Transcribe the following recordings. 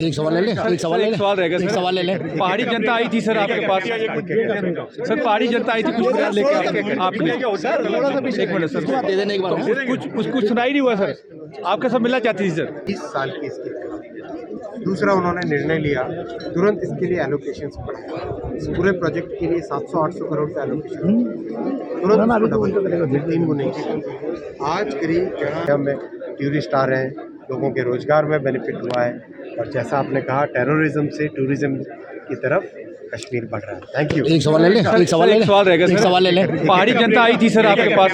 एक सवाल ले ले, एक सवाल ले ले, एक सवाल रहेगा एक सर। सवाल ले ले। पहाड़ी जनता आई थी सर आपके पास। सर पहाड़ी जनता आई थी कुछ बयान लेके आपने एक मिनट सर, दे देने एक बार। कुछ सुनाई नहीं हुआ सर। आपके सब मिलना चाहती थी सर। 20 साल की इसकी लाइफ। दूसरा उन्होंने निर्णय लिया तुरंत इसके लिए एलोकेशन बढ़ाया। इस पूरे प्रोजेक्ट के लिए 700-800 करोड़ का एलोकेशन तुरंत इसको डबल 3 गुने की। आज करीब जहाँ में टूरिस्ट आ रहे हैं, लोगों के रोजगार में बेनिफिट हुआ है और जैसा आपने कहा टेररिज्म से टूरिज्म की तरफ कश्मीर बढ़ रहा है। Thank you. एक सवाल ले ले, एक सवाल ले ले, एक सवाल रहेगा एक सर। सवाल ले ले। पहाड़ी जनता आई थी सर आपके पास।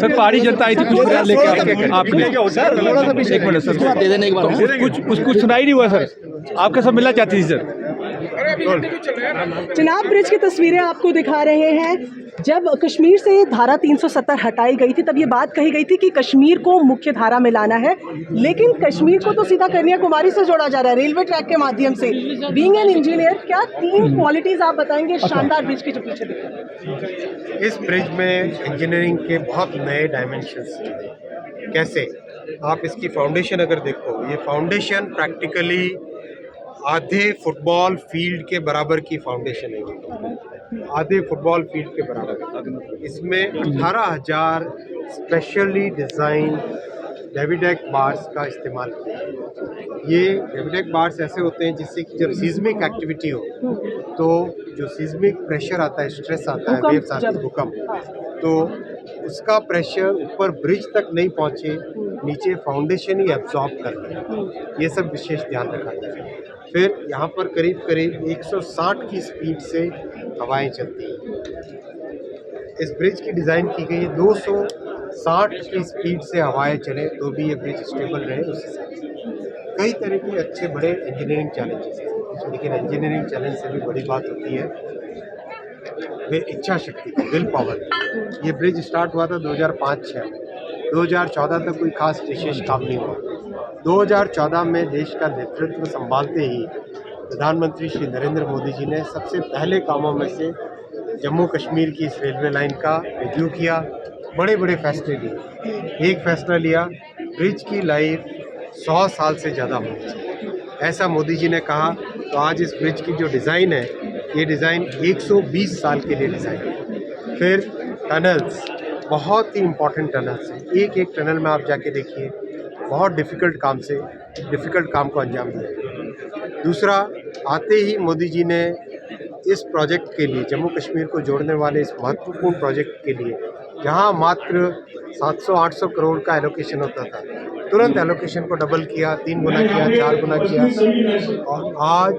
सर पहाड़ी जनता आई थी कुछ बयान लेके आपने एक मिनट सर, दे देने एक बार। कुछ सुनाई नहीं हुआ सर। आपके सब मिलना चाहती थी सर। चिनाब ब्रिज की तस्वीरें आपको दिखा रहे हैं। जब कश्मीर से धारा 370 हटाई गई थी तब ये बात कही गई थी कि कश्मीर को मुख्य धारा में लाना है, लेकिन कश्मीर को तो सीधा कन्याकुमारी से जोड़ा जा रहा है रेलवे ट्रैक के माध्यम से। बीइंग एन इंजीनियर, क्या 3 क्वालिटीज आप बताएंगे शानदार ब्रिज के जो पीछे दिख रहे हैं? इस ब्रिज में इंजीनियरिंग के बहुत नए डायमेंशंस हैं। कैसे? आप इसकी फाउंडेशन अगर देखो, ये फाउंडेशन प्रैक्टिकली आधे फुटबॉल फील्ड के बराबर की फाउंडेशन है। आधे फुटबॉल फील्ड के बराबर। इसमें 18,000 स्पेशली डिज़ाइन डेविडेक बार्स का इस्तेमाल किया है। ये डेविडेक बार्स ऐसे होते हैं जिससे कि जब सीज़मिक एक्टिविटी हो तो जो सीज़मिक प्रेशर आता है, स्ट्रेस आता है, वेव्स आती है, भूकंप, तो उसका प्रेशर ऊपर ब्रिज तक नहीं पहुंचे, नीचे फाउंडेशन ही एब्जॉर्ब कर ले। ये सब विशेष ध्यान रखा जाए। फिर यहाँ पर करीब करीब 160 की स्पीड से हवाएं चलती हैं। इस ब्रिज की डिज़ाइन की गई है 260 की स्पीड से हवाएं चले तो भी ये ब्रिज स्टेबल रहे। उस हिसाब से कई तरह के अच्छे बड़े इंजीनियरिंग चैलेंजेस हैं, लेकिन इंजीनियरिंग चैलेंज से भी बड़ी बात होती है वे इच्छा शक्ति की, विल पावर। ये ब्रिज स्टार्ट हुआ था 2005-06 में। 2014 तक कोई खास विशेष काम नहीं हुआ। 2014 में देश का नेतृत्व संभालते ही प्रधानमंत्री श्री नरेंद्र मोदी जी ने सबसे पहले कामों में से जम्मू कश्मीर की इस रेलवे लाइन का रिव्यू किया, बड़े बड़े फैसले लिए। एक फैसला लिया, ब्रिज की लाइफ 100 साल से ज़्यादा होनी चाहिए, ऐसा मोदी जी ने कहा। तो आज इस ब्रिज की जो डिज़ाइन है, ये डिज़ाइन 120 साल के लिए डिज़ाइन है। फिर टनल्स, बहुत ही इम्पोर्टेंट टनल्स हैं। एक एक टनल में आप जाके देखिए, बहुत डिफ़िकल्ट काम को अंजाम दिया। दूसरा, आते ही मोदी जी ने इस प्रोजेक्ट के लिए, जम्मू कश्मीर को जोड़ने वाले इस महत्वपूर्ण प्रोजेक्ट के लिए, जहां मात्र 700-800 करोड़ का एलोकेशन होता था, तुरंत एलोकेशन को डबल किया, 3 गुना किया, 4 गुना किया और आज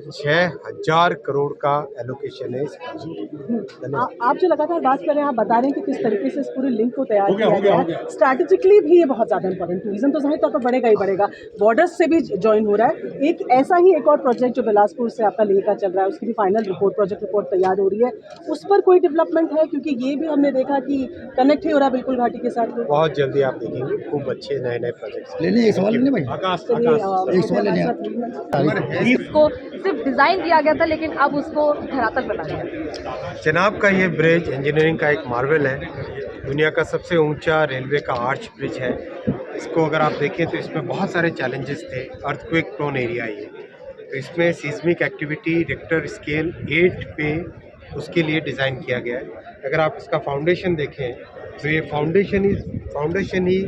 6,000 करोड़ का एलोकेशन है इस प्रोजेक्ट। आप जो लगातार बात कर रहे हैं, आप बता रहे हैं कि किस तरीके से इस पूरे लिंक को तैयार किया गया है। स्ट्रैटेजिकली भी ये बहुत ज़्यादा इंपॉर्टेंट, टूरिज्म तो जाहिर तौर पर बढ़ेगा ही बढ़ेगा, बॉर्डर्स से भी ज्वाइन हो रहा है। एक ऐसा ही एक और प्रोजेक्ट जो बिलासपुर से आपका लेकर चल रहा है, उसकी भी फाइनल रिपोर्ट, प्रोजेक्ट रिपोर्ट तैयार हो रही है, उस पर कोई डेवलपमेंट है? क्योंकि ये भी हमने देखा कि कनेक्ट ही हो रहा है बिल्कुल घाटी के साथ। बहुत जल्दी आप देखेंगे खूब अच्छे नए नए प्रोजेक्ट्स। लेने एक सवाल लेने भाई, एक सवाल लेने। इसको सिर्फ डिजाइन किया गया था लेकिन अब उसको धरातल पर लाया गया। चिनाब का ये ब्रिज इंजीनियरिंग का एक मार्वल है। दुनिया का सबसे ऊंचा रेलवे का आर्च ब्रिज है। इसको अगर आप देखें तो इसमें बहुत सारे चैलेंजेस थे। अर्थक्वेक प्रोन एरिया है, तो इसमें सीस्मिक एक्टिविटी रिक्टर स्केल 8 पे उसके लिए डिज़ाइन किया गया है। अगर आप इसका फाउंडेशन देखें तो ये फाउंडेशन ही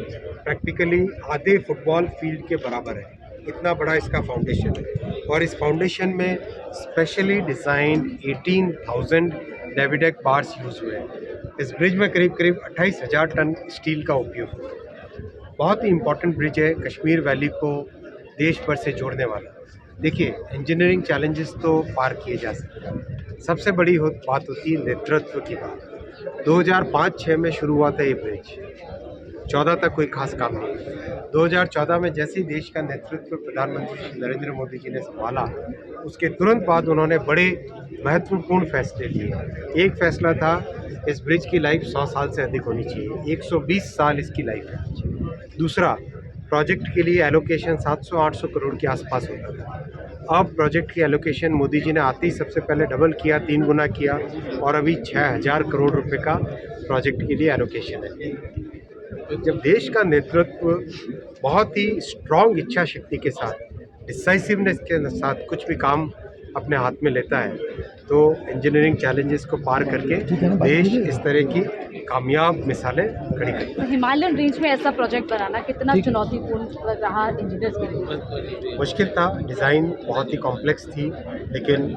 प्रैक्टिकली आधे फुटबॉल फील्ड के बराबर है, इतना बड़ा इसका फाउंडेशन है। और इस फाउंडेशन में स्पेशली डिज़ाइंड 18,000 डेविडेक बार्स यूज़ हुए हैं। इस ब्रिज में करीब करीब 28,000 टन स्टील का उपयोग हुआ है। बहुत ही इम्पोर्टेंट ब्रिज है, कश्मीर वैली को देश भर से जोड़ने वाला। देखिए, इंजीनियरिंग चैलेंजेस तो पार किए जा सकते हैं, सबसे बड़ी बात होती है नेतृत्व की बात। 2005-06 में शुरू हुआ था ये ब्रिज, 14 तक कोई खास काम नहीं। 2014 में जैसे ही देश का नेतृत्व प्रधानमंत्री श्री नरेंद्र मोदी जी ने संभाला, उसके तुरंत बाद उन्होंने बड़े महत्वपूर्ण फैसले लिए। एक फैसला था, इस ब्रिज की लाइफ 100 साल से अधिक होनी चाहिए, 120 साल इसकी लाइफ है। दूसरा, प्रोजेक्ट के लिए एलोकेशन 700-800 करोड़ के आसपास होता था। अब प्रोजेक्ट की एलोकेशन मोदी जी ने आते ही सबसे पहले डबल किया, 3 गुना किया और अभी 6,000 करोड़ रुपए का प्रोजेक्ट के लिए एलोकेशन है। तो जब देश का नेतृत्व बहुत ही स्ट्रॉन्ग इच्छा शक्ति के साथ डिसाइसिवनेस के साथ कुछ भी काम अपने हाथ में लेता है तो इंजीनियरिंग चैलेंजेस को पार करके देश इस तरह की कामयाब मिसालें खड़ी करता है। हिमालयन रेंज में ऐसा प्रोजेक्ट बनाना कितना चुनौतीपूर्ण रहा इंजीनियर्स के लिए? मुश्किल था, डिज़ाइन बहुत ही कॉम्प्लेक्स थी, लेकिन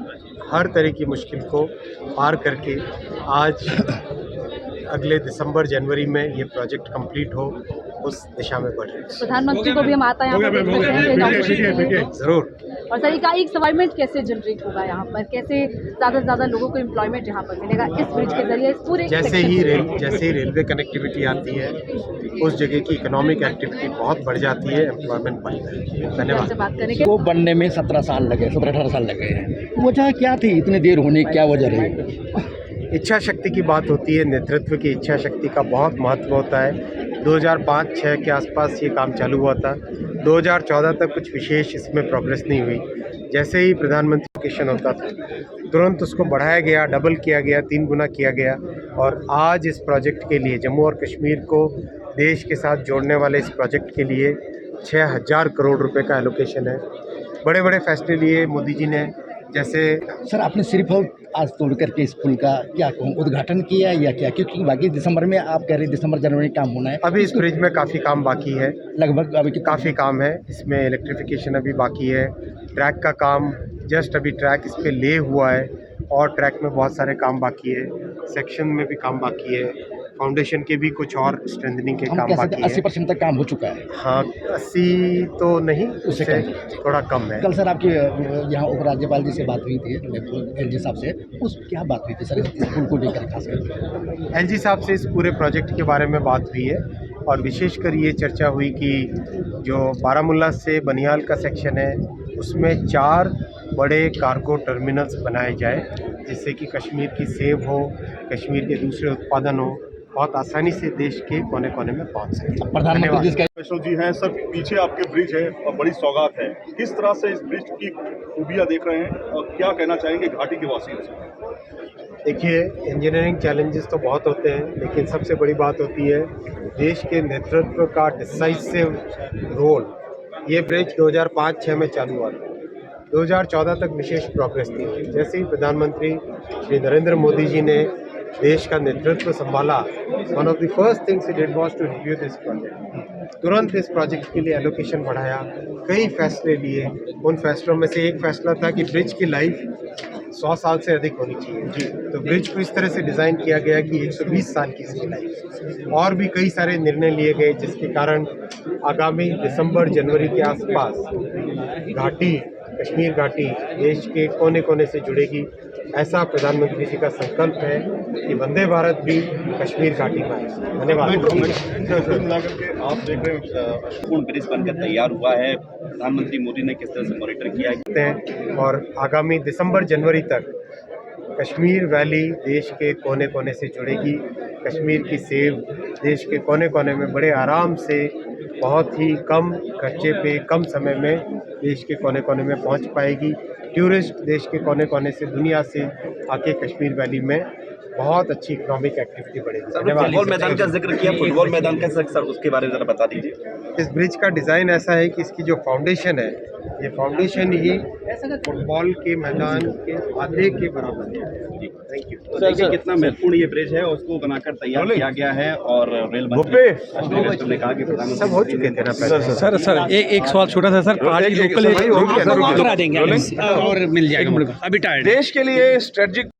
हर तरह की मुश्किल को पार करके आज अगले दिसंबर जनवरी में ये प्रोजेक्ट कंप्लीट हो उस दिशा में बढ़ रहे हैं। प्रधानमंत्री को भी हम आता यहाँ पर देख सकते हैं। ज़रूर। और सर का एम्प्लॉयमेंट कैसे जनरेट होगा यहाँ पर, कैसे ज़्यादा से ज़्यादा लोगों को एम्प्लॉयमेंट यहाँ पर मिलेगा इस ब्रिज के जरिए, इस पूरे जैसे ही रेलवे कनेक्टिविटी आती है उस जगह की इकोनॉमिक एक्टिविटी बहुत बढ़ जाती है, एम्प्लॉयमेंट बढ़ता है। धन्यवाद। से बात करेंगे। वो बनने में 17 साल लगे, 17-18 साल लगे हैं। वजह क्या थी इतनी देर होने की, क्या वजह रही? इच्छा शक्ति की बात होती है, नेतृत्व की इच्छा शक्ति का बहुत महत्व होता है। 2005-06 के आसपास ये काम चालू हुआ था। 2014 तक कुछ विशेष इसमें प्रोग्रेस नहीं हुई। जैसे ही प्रधानमंत्री लोकेशन होता था तुरंत उसको बढ़ाया गया, डबल किया गया, 3 गुना किया गया और आज इस प्रोजेक्ट के लिए जम्मू और कश्मीर को देश के साथ जोड़ने वाले इस प्रोजेक्ट के लिए 6000 करोड़ रुपए का एलोकेशन है। बड़े बड़े फैसले लिए मोदी जी ने, जैसे सर आपने सिर्फ आज तोड़ करके इस पुल का क्या कहूँ उद्घाटन किया या क्या, क्योंकि बाकी दिसंबर में आप कह रहे दिसंबर जनवरी काम होना है। अभी इस ब्रिज में काफ़ी काम बाकी है, लगभग अभी काफ़ी काम है। इसमें इलेक्ट्रिफिकेशन अभी बाकी है, ट्रैक का काम जस्ट अभी ट्रैक इस पर ले हुआ है और ट्रैक में बहुत सारे काम बाकी है, सेक्शन में भी काम बाकी है, फाउंडेशन के भी कुछ और स्ट्रेंथनिंग के काम बाकी है। 80% तक काम हो चुका है। हाँ 80 तो नहीं, उससे थोड़ा कम है। कल सर आपकी यहाँ उपराज्यपाल जी से बात हुई थी, एलजी साहब से, उस क्या बात हुई थी सर इस पुल को लेकर खासकर? एलजी साहब से इस पूरे प्रोजेक्ट के बारे में बात हुई है और विशेषकर ये चर्चा हुई कि जो बारामूला से बनिहाल का सेक्शन है उसमें 4 बड़े कार्गो टर्मिनल्स बनाए जाए जिससे कि कश्मीर की सेब हो, कश्मीर के दूसरे उत्पादन हो, बहुत आसानी से देश के कोने कोने में पहुंच सके। प्रधानमंत्री वैष्णव जी हैं सर, पीछे आपके ब्रिज है और बड़ी सौगात है। किस तरह से इस ब्रिज की खूबियाँ देख रहे हैं और क्या कहना चाहेंगे घाटी के वासियों से? देखिए, इंजीनियरिंग चैलेंजेस तो बहुत होते हैं, लेकिन सबसे बड़ी बात होती है देश के नेतृत्व का डिसाइसिव रोल। ये ब्रिज 2005-06 में चालू हुआ था, 2014 तक विशेष प्रोग्रेस नहीं हुई। जैसे ही प्रधानमंत्री श्री नरेंद्र मोदी जी ने देश का नेतृत्व संभाला, one of the first things he did was to review this project. तुरंत इस प्रोजेक्ट के लिए एलोकेशन बढ़ाया, कई फैसले लिए। उन फैसलों में से एक फैसला था कि ब्रिज की लाइफ 100 साल से अधिक होनी चाहिए जी। तो ब्रिज को इस तरह से डिज़ाइन किया गया कि 120 साल की इसकी लाइफ। और भी कई सारे निर्णय लिए गए जिसके कारण आगामी दिसंबर जनवरी के आसपास घाटी, कश्मीर घाटी देश के कोने कोने से जुड़ेगी। ऐसा प्रधानमंत्री जी का संकल्प है कि वंदे भारत भी कश्मीर घाटी में आए। धन्यवाद। आप देख रहे हैं पूर्ण ब्रिज बनकर तैयार हुआ है, प्रधानमंत्री मोदी ने किस तरह से मॉनिटर किया है और आगामी दिसंबर जनवरी तक कश्मीर वैली देश के कोने कोने से जुड़ेगी। कश्मीर की सेब देश के कोने कोने में बड़े आराम से, बहुत ही कम खर्चे पे, कम समय में देश के कोने कोने में पहुंच पाएगी। टूरिस्ट देश के कोने कोने से, दुनिया से आके कश्मीर वैली में बहुत अच्छी इकोनॉमिक एक्टिविटी बढ़ेगी। फुटबॉल मैदान का जिक्र किया, फुटबॉल मैदान का सर उसके बारे में जरा बता दीजिए। इस ब्रिज का डिज़ाइन ऐसा है कि इसकी जो फाउंडेशन है, ये फाउंडेशन ही फुटबॉल के मैदान के आधे के बराबर है। Thank you. तो देखिए कितना महत्वपूर्ण ये ब्रिज है, उसको बनाकर तैयार किया गया है और रेल मंत्री ने कहा कि सब हो चुके थे ना। सर एक सवाल छोटा सा सर, पहाड़ी लोकल करा देंगे और मिल जाएगा। देश के लिए स्ट्रेटजिक